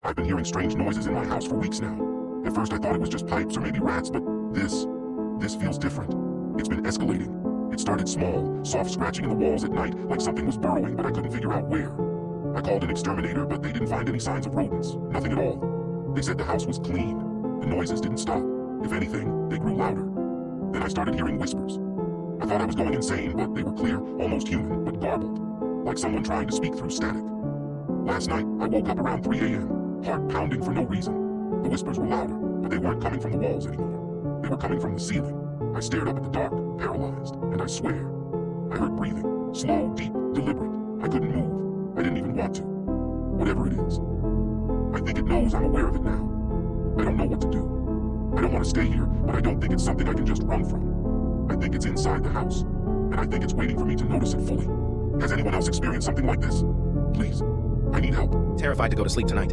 I've been hearing strange noises in my house for weeks now. At first I thought it was just pipes or maybe rats, but this feels different. It's been escalating. It started small, soft scratching in the walls at night, like something was burrowing, but I couldn't figure out where. I called an exterminator, but they didn't find any signs of rodents. Nothing at all. They said the house was clean. The noises didn't stop. If anything, they grew louder. Then I started hearing whispers. I thought I was going insane, but they were clear, almost human, but garbled, like someone trying to speak through static. Last night, I woke up around 3 a.m., heart pounding for no reason. The whispers were louder, but they weren't coming from the walls anymore. They were coming from the ceiling. I stared up at the dark, paralyzed, and I swear, I heard breathing, slow, deep, deliberate. I couldn't move. I didn't even want to. Whatever it is. I think it knows I'm aware of it now. I don't know what to do. I don't want to stay here, but I don't think it's something I can just run from. I think it's inside the house, and I think it's waiting for me to notice it fully. Has anyone else experienced something like this? Please, I need help. Terrified to go to sleep tonight.